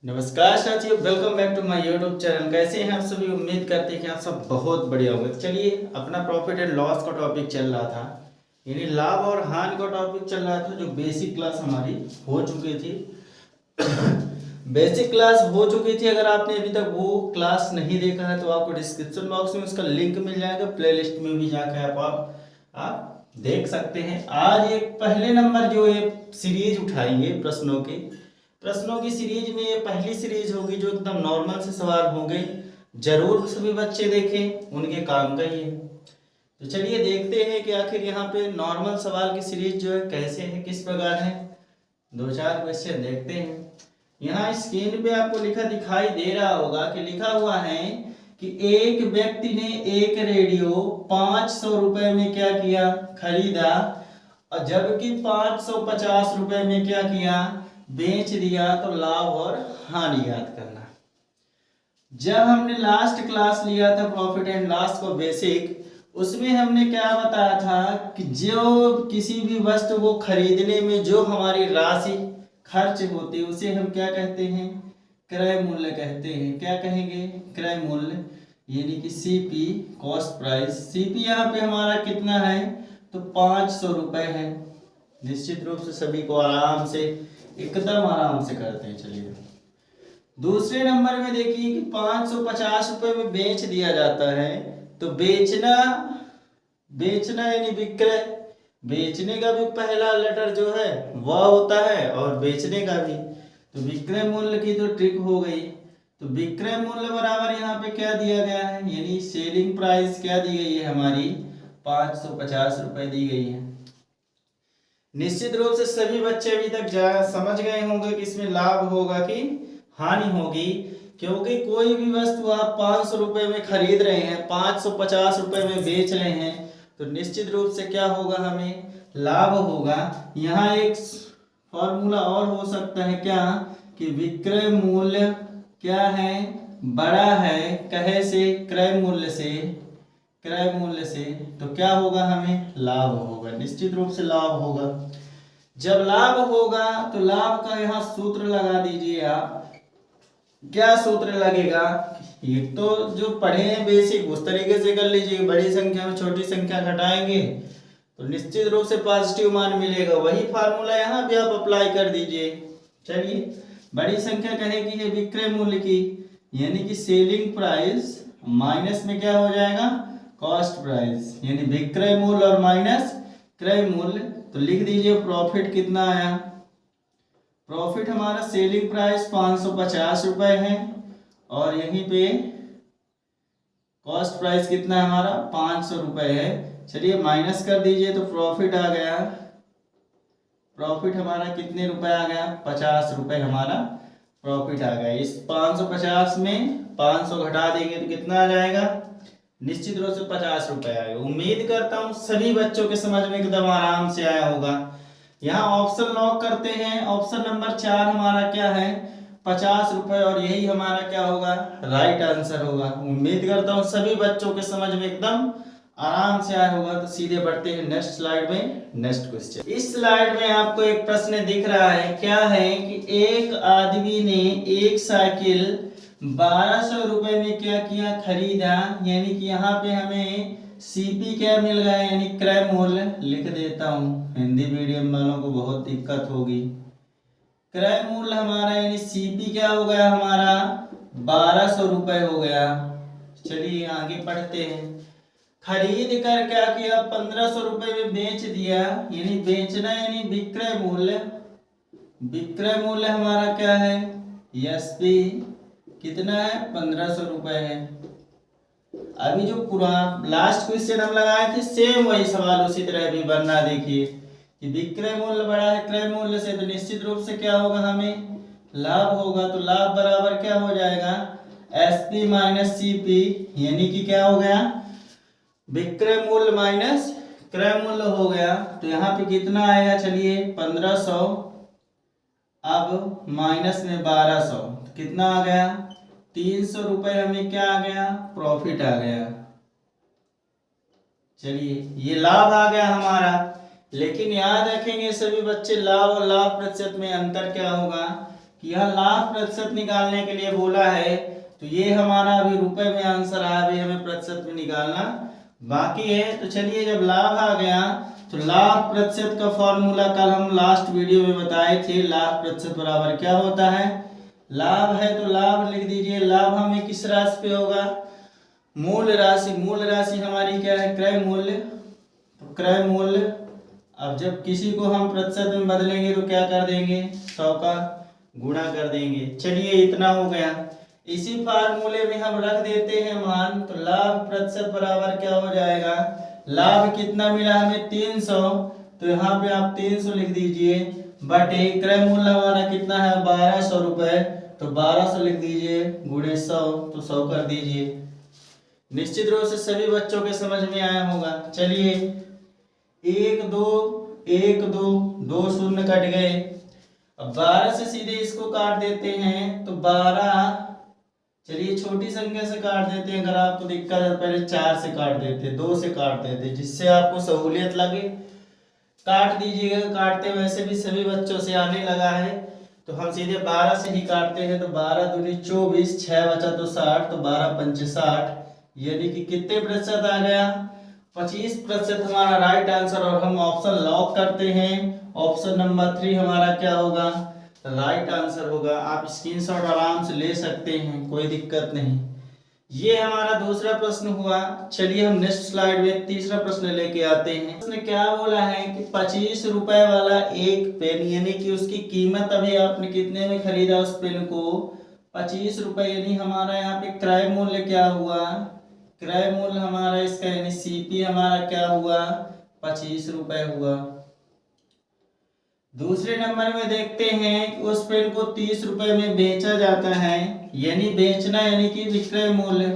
नमस्कार साथियों, welcome back to my YouTube channel. कैसे हैं आप सभी? उम्मीद करते हैं कि आप सब बहुत बढ़िया होंगे। चलिए, अपना प्रॉफिट एंड लॉस का टॉपिक चल रहा था, यानी लाभ और हानि का टॉपिक चल रहा था, जो बेसिक क्लास हमारी हो चुकी थी। बेसिक क्लास हो चुकी थी। अगर आपने अभी तक वो क्लास नहीं देखा है तो आपको डिस्क्रिप्शन बॉक्स में उसका लिंक मिल जाएगा, प्लेलिस्ट में भी जाकर आप देख सकते हैं। आज एक पहले नंबर जो ये सीरीज उठाएंगे प्रश्नों की सीरीज में, ये पहली सीरीज होगी जो एकदम नॉर्मल से सवाल होंगे। जरूर सभी बच्चे देखें, उनके काम का ही है। तो चलिए देखते हैं कि आखिर यहाँ पे नॉर्मल सवाल की सीरीज जो है कैसे है, किस प्रकार है। दो चार क्वेश्चन देखते हैं। यहाँ स्क्रीन पे आपको लिखा दिखाई दे रहा होगा कि लिखा हुआ है कि एक व्यक्ति ने एक रेडियो 500 रुपए में क्या किया, खरीदा, और जबकि 550 रुपए में क्या किया, बेच दिया। तो लाभ और हानि याद करना। जब हमने लास्ट क्लास लिया था प्रॉफिट एंड लॉस को बेसिक, उसमें हमने क्या बताया था कि जो किसी भी वस्तु को खरीदने में जो हमारी राशि खर्च होती है उसे हम क्या कहते हैं, क्रय मूल्य कहते हैं। क्या कहेंगे? क्रय मूल्य, यानी कि सीपी, कॉस्ट प्राइस। सीपी यहाँ पे हमारा कितना है, तो 500 रुपए है। निश्चित रूप से सभी को आराम से, एकदम आराम से करते हैं। चलिए दूसरे नंबर में देखिए कि 550 रुपए में बेच दिया जाता है। तो बेचना, बेचना यानी विक्रय। बेचने का भी पहला लेटर जो है वह होता है, और बेचने का भी। तो विक्रय मूल्य की तो ट्रिक हो गई। तो विक्रय मूल्य बराबर यहाँ पे क्या दिया गया है, यानी सेलिंग प्राइस क्या दी गई है हमारी, 550 रुपए दी गई है। निश्चित रूप से सभी बच्चे अभी तक समझ गए होंगे कि इसमें लाभ होगा कि हानि होगी, क्योंकि कोई भी वस्तु आप 500 रुपए में खरीद रहे हैं, 550 रुपए में बेच रहे हैं, तो निश्चित रूप से क्या होगा, हमें लाभ होगा। यहाँ एक फॉर्मूला और हो सकता है क्या, कि विक्रय मूल्य क्या है, बड़ा है कहे से, क्रय मूल्य से। क्रय मूल्य से तो क्या होगा, हमें लाभ होगा। निश्चित रूप से लाभ होगा। जब लाभ होगा तो लाभ का यहाँ सूत्र लगा दीजिए आप। क्या सूत्र लगेगा, ये तो जो पढ़े हैं बेसिक उस तरीके से कर लीजिए। बड़ी संख्या में छोटी संख्या घटाएंगे तो निश्चित रूप से पॉजिटिव मान मिलेगा। वही फार्मूला यहाँ भी आप अप्लाई कर दीजिए। चलिए, बड़ी संख्या कहेगी है विक्रय मूल्य की, यानी कि सेलिंग प्राइस, माइनस में क्या हो जाएगा, कॉस्ट प्राइस, यानी विक्रय मूल्य और माइनस क्रय मूल्य। तो लिख दीजिए प्रॉफिट कितना आया। प्रॉफिट हमारा सेलिंग प्राइस 550 रुपए है, और यहीं पे कॉस्ट प्राइस कितना है हमारा, 500 रुपए है। चलिए माइनस कर दीजिए तो प्रॉफिट आ गया। प्रॉफिट हमारा कितने रुपए आ गया, 50 रुपए हमारा प्रॉफिट आ गया। इस 550 में 500 घटा देंगे तो कितना आ जाएगा, निश्चित रूप से 50 रुपए आएगा। उम्मीद करता हूँ सभी बच्चों के समझ में एकदम आराम से आया होगा। यहाँ ऑप्शन लॉक करते हैं। ऑप्शन नंबर 4 हमारा क्या है, 50 रुपए, और यही हमारा क्या होगा, राइट आंसर होगा। उम्मीद करता हूँ सभी बच्चों के समझ में एकदम आराम से आया होगा। तो सीधे बढ़ते हैं नेक्स्ट स्लाइड में। नेक्स्ट क्वेश्चन, इस स्लाइड में आपको एक प्रश्न दिख रहा है। क्या है कि एक आदमी ने एक साइकिल 1200 रुपए में क्या किया, खरीदा। यानी कि यहाँ पे हमें सीपी क्या मिल गया, यानी क्रय मूल्य। लिख देता हूँ, हिंदी मीडियम वालों को बहुत दिक्कत होगी। क्रय मूल्य हमारा यानी सीपी क्या हो गया हमारा, 1200 रुपए हो गया। चलिए आगे पढ़ते हैं। खरीद कर क्या किया, 1500 रुपए में बेच दिया, यानी बेचना यानी विक्रय मूल्य। विक्रय मूल्य हमारा क्या है, एसपी कितना है, 1500 रुपए है। अभी जो पुराना लास्ट क्वेश्चन हम लगाए थे, सेम वही सवाल उसी तरह भी बनना। देखिए कि विक्रय मूल्य बड़ा है क्रय मूल्य से, तो निश्चित रूप से क्या होगा, हमें लाभ होगा। तो लाभ बराबर क्या हो जाएगा, एसपी माइनस सीपी, यानी कि क्या हो गया, विक्रय मूल्य माइनस क्रय मूल्य हो गया। तो यहाँ पे कितना आएगा, चलिए 1500, अब माइनस में 1200, तो कितना आ गया, 300 रुपए हमें क्या आ गया, प्रॉफिट आ गया। चलिए ये लाभ आ गया हमारा। लेकिन याद रखेंगे सभी बच्चे, लाभ और लाभ प्रतिशत में अंतर क्या होगा, कि यहाँ लाभ प्रतिशत निकालने के लिए बोला है, तो ये हमारा अभी रुपए में आंसर आया, अभी हमें प्रतिशत में निकालना बाकी है। तो चलिए, जब लाभ आ गया तो लाभ प्रतिशत का फॉर्मूला कल हम लास्ट वीडियो में बताए थे। लाभ प्रतिशत बराबर क्या होता है, लाभ है तो लाभ लिख दीजिए। लाभ हमें किस राशि पे होगा, मूल राशि। मूल राशि हमारी क्या है, क्रय मूल्य। तो क्रय मूल्य, अब जब किसी को हम प्रतिशत में बदलेंगे तो क्या कर देंगे, 100 का गुणा कर देंगे। चलिए, इतना हो गया। इसी फार्मूले में हम रख देते हैं मान, तो लाभ प्रतिशत बराबर क्या हो जाएगा, लाभ कितना मिला हमें 300, तो यहाँ पे आप 300 लिख दीजिए, बटे क्रय मूल्य हमारा कितना है 1200 रुपए, तो 1200 लिख दीजिए गुणे 100, तो 100 कर दीजिए। निश्चित रूप से सभी बच्चों के समझ में आया होगा। चलिए, 1 2 1 2 2 शून्य कट गए। अब 12 से सीधे इसको काट देते हैं, तो 12, चलिए छोटी संख्या से काट देते हैं। अगर आपको दिक्कत है पहले 4 से काट देते, 2 से काट देते, जिससे आपको सहूलियत लगे। काट दीजिएगा, काटते वैसे भी सभी बच्चों से आने लगा है, तो हम सीधे 12 से ही काटते हैं। तो 12 दूनी 24, 6 बचा तो 60, तो 12 पंचे 60, यानी कि कितने प्रतिशत आ गया, 25% हमारा राइट आंसर। और हम ऑप्शन लॉक करते हैं, ऑप्शन नंबर 3 हमारा क्या होगा, राइट आंसर होगा। आप स्क्रीनशॉट आराम से ले सकते हैं, कोई दिक्कत नहीं। ये हमारा दूसरा प्रश्न हुआ। चलिए, हम नेक्स्ट स्लाइड में तीसरा प्रश्न लेके आते हैं। उसने क्या बोला है कि 25 रुपए वाला एक पेन, यानी कि उसकी कीमत अभी आपने कितने में खरीदा उस पेन को, 25 रुपए, यानी हमारा यहाँ पे क्रय मूल्य क्या हुआ, क्रय मूल्य हमारा इसका यानी सीपी हमारा क्या हुआ, 25 रुपए हुआ। दूसरे नंबर में देखते हैं कि उस पेन को 30 रुपए में बेचा जाता है, यानी बेचना यानी कि विक्रय मूल्य।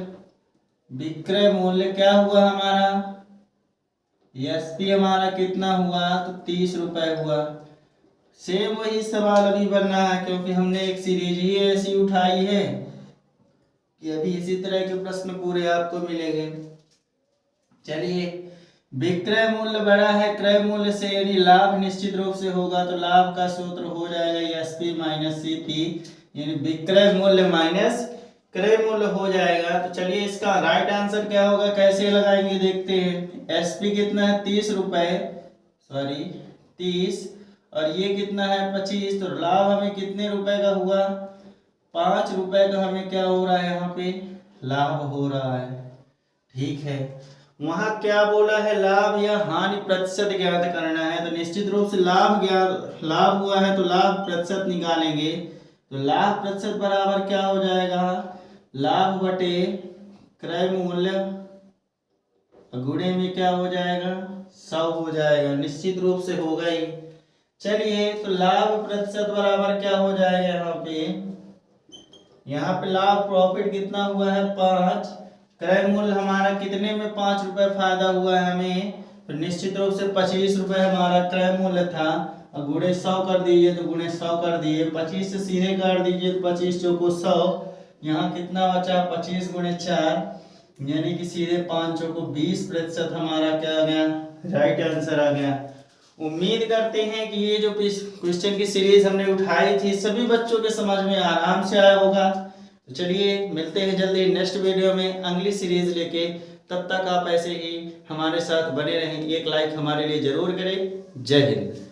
विक्रय मूल्य क्या हुआ हमारा, एसपी हमारा कितना हुआ, तो 30 रुपए हुआ। सेम वही सवाल अभी बनना है, क्योंकि हमने एक सीरीज ही ऐसी उठाई है कि अभी इसी तरह के प्रश्न पूरे आपको मिलेंगे। चलिए, विक्रय मूल्य बड़ा है क्रय मूल्य से, यानी लाभ निश्चित रूप से होगा, तो लाभ का सूत्र हो जाएगा एसपी माइनस सीपी, यानी विक्रय मूल्य माइनस क्रय मूल्य हो जाएगा। तो चलिए, इसका राइट आंसर क्या होगा, कैसे लगाएंगे देखते हैं। एसपी कितना है 30 रुपए, सॉरी 30, और ये कितना है 25, तो लाभ हमें कितने रुपए का हुआ, 5 रुपए का हमें क्या हो रहा है, यहाँ पे लाभ हो रहा है। ठीक है, वहां क्या बोला है, लाभ या हानि प्रतिशत ज्ञात करना है, तो निश्चित रूप से लाभ हुआ है तो लाभ प्रतिशत निकालेंगे। तो लाभ प्रतिशत बराबर क्या हो जाएगा, लाभ बटे क्रय मूल्य गुणे में क्या हो जाएगा, 100 हो जाएगा, निश्चित रूप से होगा ही। चलिए, तो लाभ प्रतिशत बराबर क्या हो जाएगा, यहाँ पे लाभ प्रॉफिट कितना हुआ है 5, क्रय मूल्य हमारा कितने में 5 रुपए फायदा हुआ है हमें, तो निश्चित रूप से 25 रुपए हमारा क्रय मूल्य था, और गुणे 100 कर दीजिए, तो गुणे 100 कर दिए, 25 से सीधे काट दीजिए, तो 25 चौको 100, यहाँ कितना बचा 25 गुणे 4, यानी कि सीधे 5 चौको 20% हमारा क्या आ गया, राइट आंसर आ गया। उम्मीद करते हैं कि ये जो क्वेश्चन की सीरीज हमने उठाई थी सभी बच्चों के समझ में आराम से आया होगा। तो चलिए, मिलते हैं जल्दी नेक्स्ट वीडियो में अगली सीरीज लेके। तब तक आप ऐसे ही हमारे साथ बने रहें, एक लाइक हमारे लिए जरूर करें। जय हिंद।